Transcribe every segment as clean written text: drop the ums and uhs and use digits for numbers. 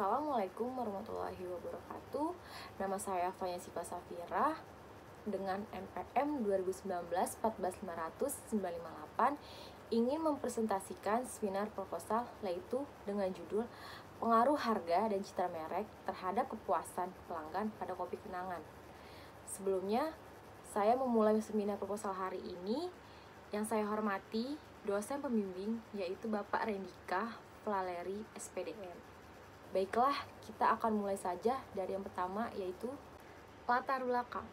Assalamualaikum warahmatullahi wabarakatuh. Nama saya Fanya Sipa Safira dengan NPM 2019-14500-958 ingin mempresentasikan seminar proposal, yaitu dengan judul Pengaruh Harga dan Citra Merek Terhadap Kepuasan Pelanggan pada Kopi Kenangan. Sebelumnya, saya memulai seminar proposal hari ini. Yang saya hormati dosen pembimbing yaitu Bapak Rendika Valeri SPDM. Baiklah, kita akan mulai saja dari yang pertama, yaitu latar belakang.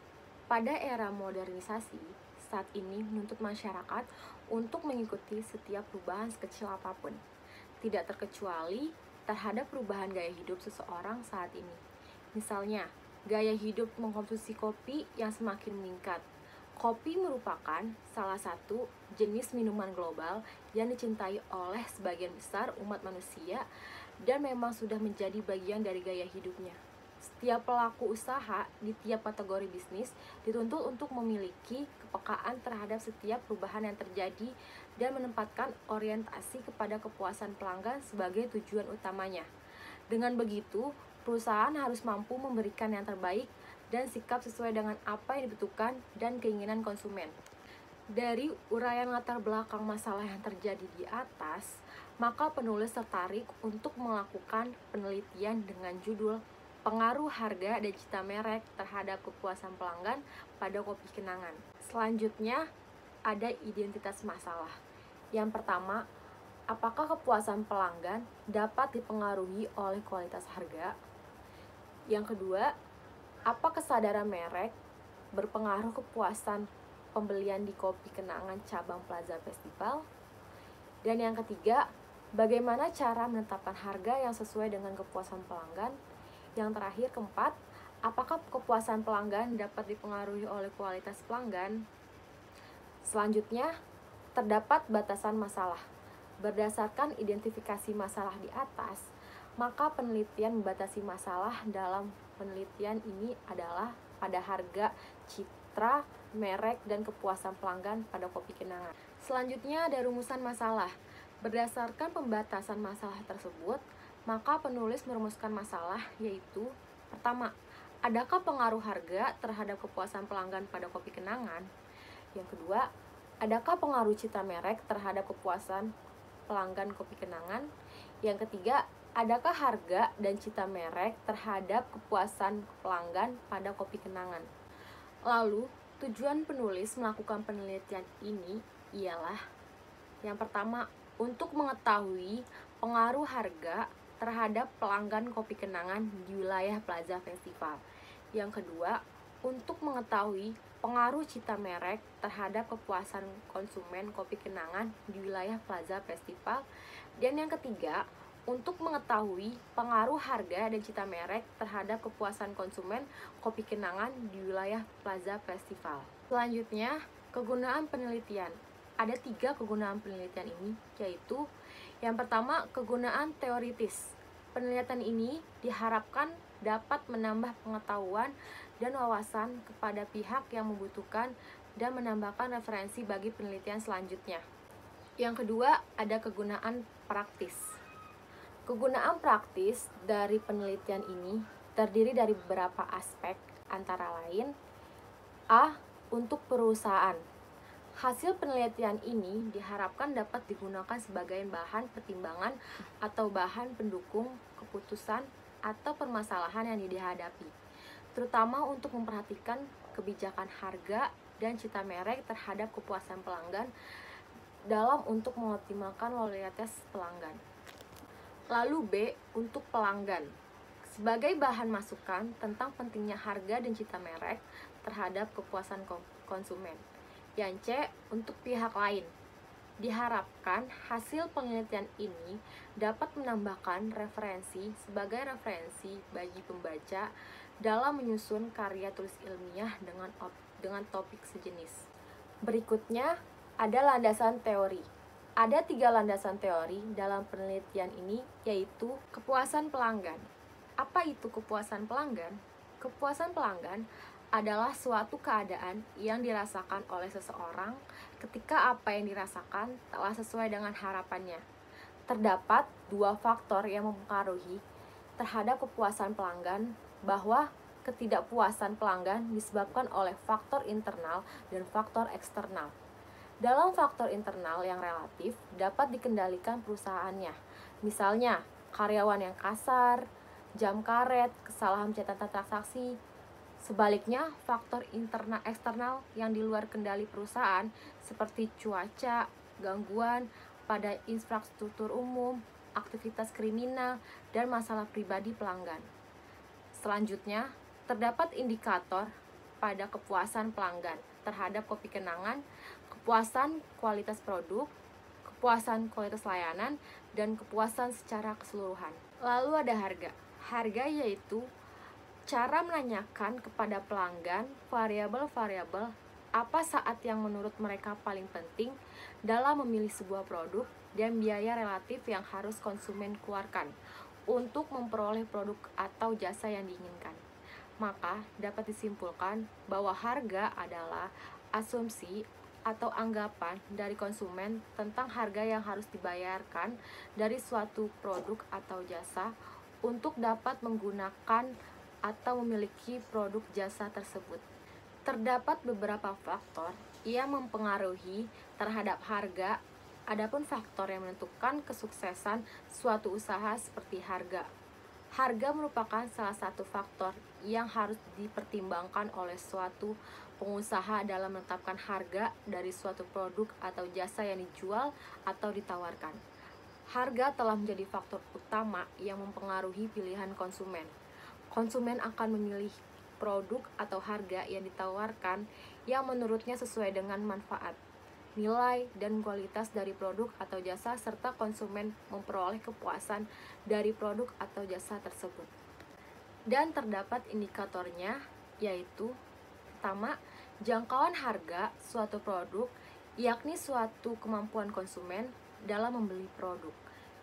Pada era modernisasi, saat ini menuntut masyarakat untuk mengikuti setiap perubahan sekecil apapun, tidak terkecuali terhadap perubahan gaya hidup seseorang saat ini. Misalnya, gaya hidup mengkonsumsi kopi yang semakin meningkat. Kopi merupakan salah satu jenis minuman global yang dicintai oleh sebagian besar umat manusia dan memang sudah menjadi bagian dari gaya hidupnya. Setiap pelaku usaha di tiap kategori bisnis dituntut untuk memiliki kepekaan terhadap setiap perubahan yang terjadi dan menempatkan orientasi kepada kepuasan pelanggan sebagai tujuan utamanya. Dengan begitu, perusahaan harus mampu memberikan yang terbaik dan sikap sesuai dengan apa yang dibutuhkan dan keinginan konsumen. Dari uraian latar belakang masalah yang terjadi di atas, maka penulis tertarik untuk melakukan penelitian dengan judul Pengaruh Harga dan Citra Merek Terhadap Kepuasan Pelanggan pada Kopi Kenangan. Selanjutnya, ada identitas masalah. Yang pertama, apakah kepuasan pelanggan dapat dipengaruhi oleh kualitas harga? Yang kedua, apa kesadaran merek berpengaruh kepuasan pembelian di Kopi Kenangan cabang Plaza Festival? Dan yang ketiga, bagaimana cara menetapkan harga yang sesuai dengan kepuasan pelanggan? Yang terakhir, keempat, apakah kepuasan pelanggan dapat dipengaruhi oleh kualitas pelanggan? Selanjutnya, terdapat batasan masalah. Berdasarkan identifikasi masalah di atas, maka penelitian membatasi masalah dalam penelitian ini adalah pada harga, citra, merek, dan kepuasan pelanggan pada Kopi Kenangan. Selanjutnya ada rumusan masalah. Berdasarkan pembatasan masalah tersebut, maka penulis merumuskan masalah yaitu: pertama, adakah pengaruh harga terhadap kepuasan pelanggan pada Kopi Kenangan? Yang kedua, adakah pengaruh citra merek terhadap kepuasan pelanggan Kopi Kenangan? Yang ketiga, adakah harga dan citra merek terhadap kepuasan pelanggan pada Kopi Kenangan? Lalu, tujuan penulis melakukan penelitian ini ialah: yang pertama, untuk mengetahui pengaruh harga terhadap pelanggan Kopi Kenangan di wilayah Plaza Festival. Yang kedua, untuk mengetahui pengaruh citra merek terhadap kepuasan konsumen Kopi Kenangan di wilayah Plaza Festival. Dan yang ketiga, untuk mengetahui pengaruh harga dan citra merek terhadap kepuasan konsumen Kopi Kenangan di wilayah Plaza Festival. Selanjutnya, kegunaan penelitian. Ada 3 kegunaan penelitian ini, yaitu yang pertama, kegunaan teoritis. Penelitian ini diharapkan dapat menambah pengetahuan dan wawasan kepada pihak yang membutuhkan dan menambahkan referensi bagi penelitian selanjutnya. Yang kedua, ada kegunaan praktis. Kegunaan praktis dari penelitian ini terdiri dari beberapa aspek, antara lain: A. Untuk perusahaan. Hasil penelitian ini diharapkan dapat digunakan sebagai bahan pertimbangan atau bahan pendukung keputusan atau permasalahan yang dihadapi, terutama untuk memperhatikan kebijakan harga dan citra merek terhadap kepuasan pelanggan dalam untuk mengoptimalkan loyalitas pelanggan. Lalu B. Untuk pelanggan, sebagai bahan masukan tentang pentingnya harga dan citra merek terhadap kepuasan konsumen. Yang C. Untuk pihak lain, diharapkan hasil penelitian ini dapat menambahkan referensi sebagai referensi bagi pembaca dalam menyusun karya tulis ilmiah dengan topik sejenis. Berikutnya ada landasan teori. Ada 3 landasan teori dalam penelitian ini, yaitu kepuasan pelanggan. Apa itu kepuasan pelanggan? Kepuasan pelanggan adalah suatu keadaan yang dirasakan oleh seseorang ketika apa yang dirasakan telah sesuai dengan harapannya. Terdapat 2 faktor yang mempengaruhi, terhadap kepuasan pelanggan bahwa ketidakpuasan pelanggan disebabkan oleh faktor internal dan faktor eksternal. Dalam faktor internal yang relatif dapat dikendalikan perusahaannya. Misalnya, karyawan yang kasar, jam karet, kesalahan catatan transaksi. Sebaliknya, faktor internal eksternal yang di luar kendali perusahaan seperti cuaca, gangguan pada infrastruktur umum, aktivitas kriminal, dan masalah pribadi pelanggan. Selanjutnya, terdapat indikator pada kepuasan pelanggan terhadap kopi kenangan, kepuasan kualitas produk, kepuasan kualitas layanan, dan kepuasan secara keseluruhan. Lalu ada harga. Harga yaitu cara menanyakan kepada pelanggan variabel-variabel apa saat yang menurut mereka paling penting dalam memilih sebuah produk dan biaya relatif yang harus konsumen keluarkan untuk memperoleh produk atau jasa yang diinginkan. Maka dapat disimpulkan bahwa harga adalah asumsi atau anggapan dari konsumen tentang harga yang harus dibayarkan dari suatu produk atau jasa untuk dapat menggunakan atau memiliki produk jasa tersebut. Terdapat beberapa faktor yang mempengaruhi terhadap harga. Adapun faktor yang menentukan kesuksesan suatu usaha seperti harga. Harga merupakan salah satu faktor yang harus dipertimbangkan oleh suatu pengusaha dalam menetapkan harga dari suatu produk atau jasa yang dijual atau ditawarkan. Harga telah menjadi faktor utama yang mempengaruhi pilihan konsumen. Konsumen akan memilih produk atau harga yang ditawarkan yang menurutnya sesuai dengan manfaat, nilai, dan kualitas dari produk atau jasa, serta konsumen memperoleh kepuasan dari produk atau jasa tersebut. Dan terdapat indikatornya, yaitu pertama, jangkauan harga suatu produk, yakni suatu kemampuan konsumen dalam membeli produk.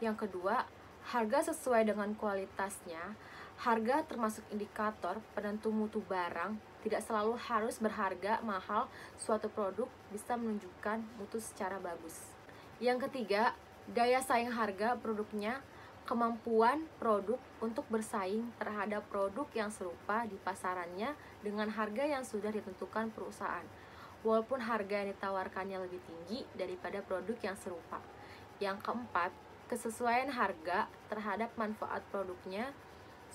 Yang kedua, harga sesuai dengan kualitasnya. Harga termasuk indikator penentu mutu barang. Tidak selalu harus berharga mahal, suatu produk bisa menunjukkan mutu secara bagus. Yang ketiga, daya saing harga produknya, kemampuan produk untuk bersaing terhadap produk yang serupa di pasarannya dengan harga yang sudah ditentukan perusahaan, walaupun harga yang ditawarkannya lebih tinggi daripada produk yang serupa. Yang keempat, kesesuaian harga terhadap manfaat produknya.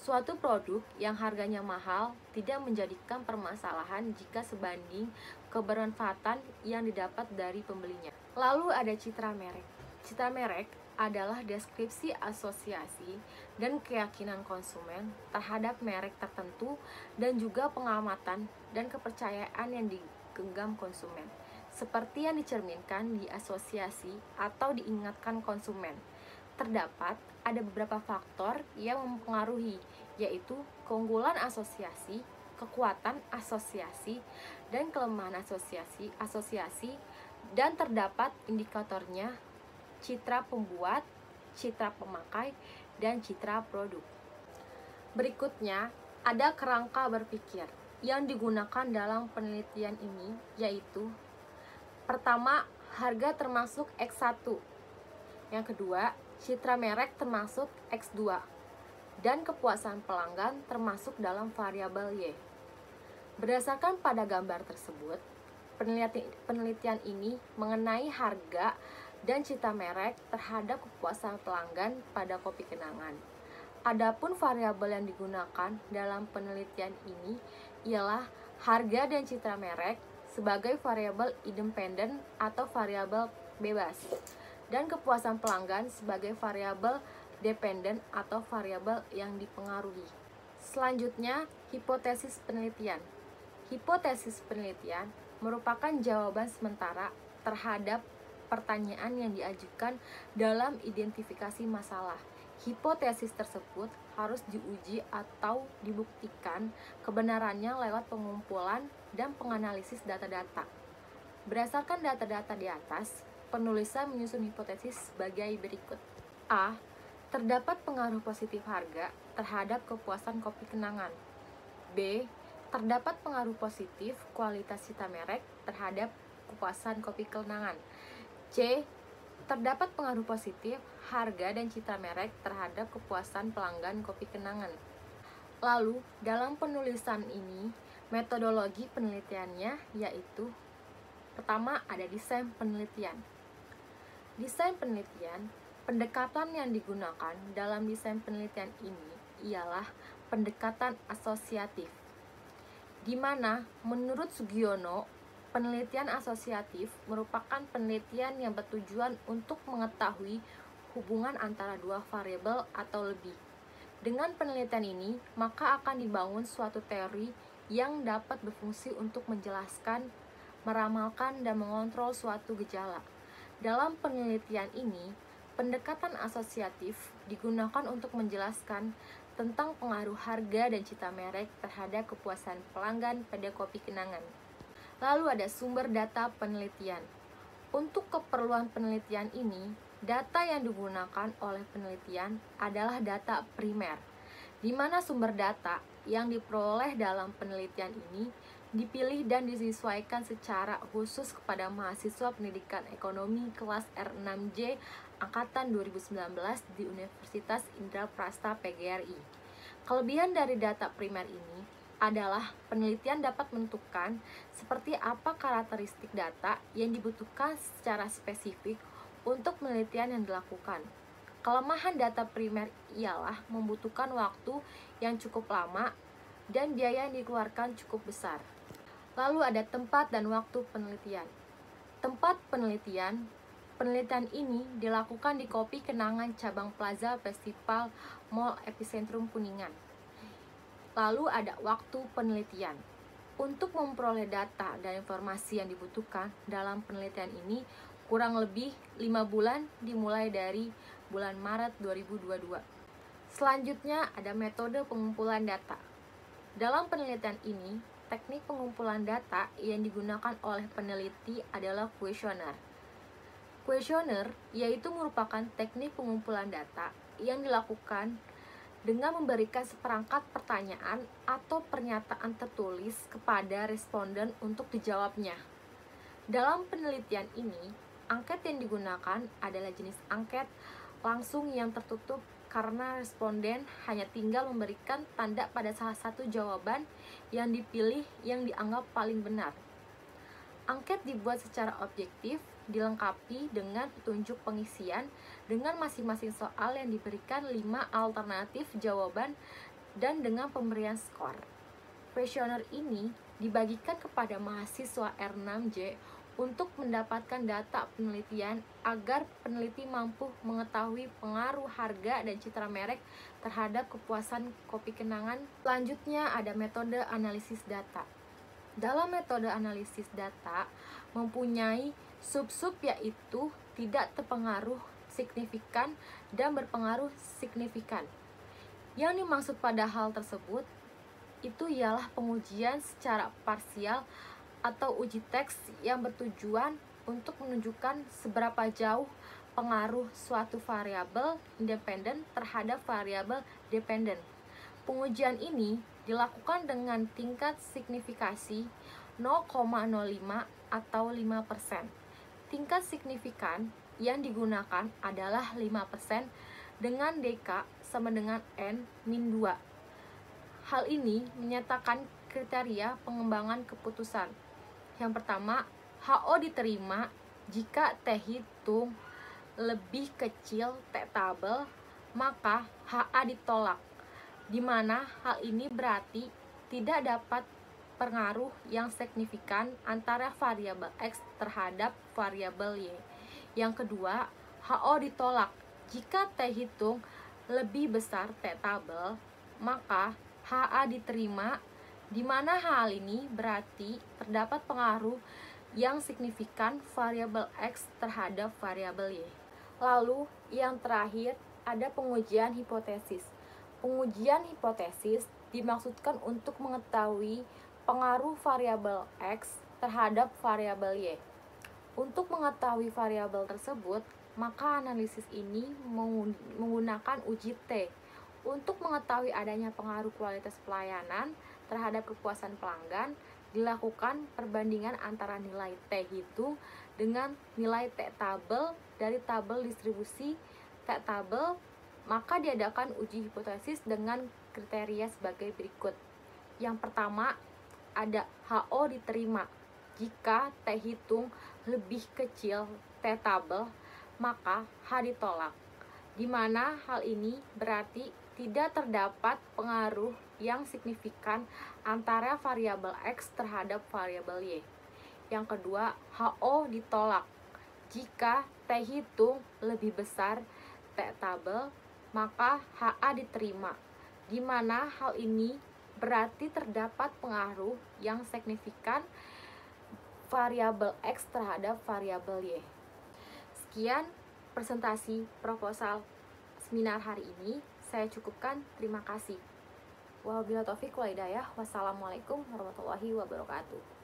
Suatu produk yang harganya mahal tidak menjadikan permasalahan jika sebanding kebermanfaatan yang didapat dari pembelinya. Lalu ada citra merek. Citra merek adalah deskripsi asosiasi dan keyakinan konsumen terhadap merek tertentu dan juga pengamatan dan kepercayaan yang digenggam konsumen, seperti yang dicerminkan di asosiasi atau diingatkan konsumen. Terdapat ada beberapa faktor yang mempengaruhi, yaitu keunggulan asosiasi, kekuatan asosiasi, dan kelemahan asosiasi, dan terdapat indikatornya citra pembuat, citra pemakai, dan citra produk. Berikutnya, ada kerangka berpikir yang digunakan dalam penelitian ini, yaitu pertama, harga termasuk X1. Yang kedua, citra merek termasuk X2, dan kepuasan pelanggan termasuk dalam variabel Y. Berdasarkan pada gambar tersebut, penelitian ini mengenai harga dan citra merek terhadap kepuasan pelanggan pada kopi kenangan. Adapun variabel yang digunakan dalam penelitian ini ialah harga dan citra merek sebagai variabel independen atau variabel bebas, dan kepuasan pelanggan sebagai variabel dependen atau variabel yang dipengaruhi. Selanjutnya, hipotesis penelitian. Hipotesis penelitian merupakan jawaban sementara terhadap pertanyaan yang diajukan dalam identifikasi masalah. Hipotesis tersebut harus diuji atau dibuktikan kebenarannya lewat pengumpulan dan penganalisis data-data. Berdasarkan data-data di atas, penulisan menyusun hipotesis sebagai berikut. A. Terdapat pengaruh positif harga terhadap kepuasan kopi kenangan. B. Terdapat pengaruh positif kualitas citra merek terhadap kepuasan kopi kenangan. C. Terdapat pengaruh positif harga dan citra merek terhadap kepuasan pelanggan kopi kenangan. Lalu, dalam penulisan ini, metodologi penelitiannya yaitu pertama ada desain penelitian. Desain penelitian, pendekatan yang digunakan dalam desain penelitian ini ialah pendekatan asosiatif, di mana menurut Sugiono, penelitian asosiatif merupakan penelitian yang bertujuan untuk mengetahui hubungan antara dua variabel atau lebih. Dengan penelitian ini, maka akan dibangun suatu teori yang dapat berfungsi untuk menjelaskan, meramalkan, dan mengontrol suatu gejala. Dalam penelitian ini, pendekatan asosiatif digunakan untuk menjelaskan tentang pengaruh harga dan citra merek terhadap kepuasan pelanggan pada kopi kenangan. Lalu ada sumber data penelitian. Untuk keperluan penelitian ini, data yang digunakan oleh penelitian adalah data primer, di mana sumber data yang diperoleh dalam penelitian ini dipilih dan disesuaikan secara khusus kepada mahasiswa pendidikan ekonomi kelas R6J angkatan 2019 di Universitas Indraprasta PGRI. Kelebihan dari data primer ini adalah penelitian dapat menentukan seperti apa karakteristik data yang dibutuhkan secara spesifik untuk penelitian yang dilakukan. Kelemahan data primer ialah membutuhkan waktu yang cukup lama dan biaya yang dikeluarkan cukup besar. Lalu ada tempat dan waktu penelitian. Tempat penelitian ini dilakukan di Kopi Kenangan Cabang Plaza Festival Mall Epicentrum Kuningan. Lalu ada waktu penelitian. Untuk memperoleh data dan informasi yang dibutuhkan dalam penelitian ini kurang lebih 5 bulan dimulai dari bulan Maret 2022. Selanjutnya ada metode pengumpulan data. Dalam penelitian ini, teknik pengumpulan data yang digunakan oleh peneliti adalah kuesioner. Kuesioner yaitu merupakan teknik pengumpulan data yang dilakukan dengan memberikan seperangkat pertanyaan atau pernyataan tertulis kepada responden untuk dijawabnya. Dalam penelitian ini, angket yang digunakan adalah jenis angket langsung yang tertutup karena responden hanya tinggal memberikan tanda pada salah satu jawaban yang dipilih yang dianggap paling benar. Angket dibuat secara objektif, dilengkapi dengan petunjuk pengisian dengan masing-masing soal yang diberikan 5 alternatif jawaban dan dengan pemberian skor. Kuesioner ini dibagikan kepada mahasiswa R6J untuk mendapatkan data penelitian agar peneliti mampu mengetahui pengaruh harga dan citra merek terhadap kepuasan kopi kenangan. Selanjutnya ada metode analisis data. Dalam metode analisis data mempunyai sub-sub yaitu tidak terpengaruh signifikan dan berpengaruh signifikan. Yang dimaksud pada hal tersebut itu ialah pengujian secara parsial atau uji teks yang bertujuan untuk menunjukkan seberapa jauh pengaruh suatu variabel independen terhadap variabel dependen. Pengujian ini dilakukan dengan tingkat signifikasi 0,05 atau 5%. Tingkat signifikan yang digunakan adalah 5% dengan DK sama dengan N-2. Hal ini menyatakan kriteria pengembangan keputusan. Yang pertama, HO diterima jika T hitung lebih kecil T tabel, maka HA ditolak, di mana hal ini berarti tidak dapat pengaruh yang signifikan antara variabel X terhadap variabel Y. Yang kedua, HO ditolak jika T hitung lebih besar T tabel, maka HA diterima, di mana hal ini berarti terdapat pengaruh yang signifikan variabel X terhadap variabel Y. Lalu, yang terakhir ada pengujian hipotesis. Pengujian hipotesis dimaksudkan untuk mengetahui pengaruh variabel X terhadap variabel Y. Untuk mengetahui variabel tersebut, maka analisis ini menggunakan uji T. Untuk mengetahui adanya pengaruh kualitas pelayanan terhadap kepuasan pelanggan, dilakukan perbandingan antara nilai T hitung dengan nilai T tabel dari tabel distribusi T tabel, maka diadakan uji hipotesis dengan kriteria sebagai berikut. Yang pertama, ada HO diterima jika T hitung lebih kecil T tabel, maka H ditolak, di mana hal ini berarti tidak terdapat pengaruh yang signifikan antara variabel X terhadap variabel Y. Yang kedua, HO ditolak jika T hitung lebih besar T tabel, maka HA diterima, di mana hal ini berarti terdapat pengaruh yang signifikan variabel X terhadap variabel Y. Sekian presentasi proposal seminar hari ini. Saya cukupkan. Terima kasih. Wabillahi taufiq wal hidayah. Wassalamualaikum warahmatullahi wabarakatuh.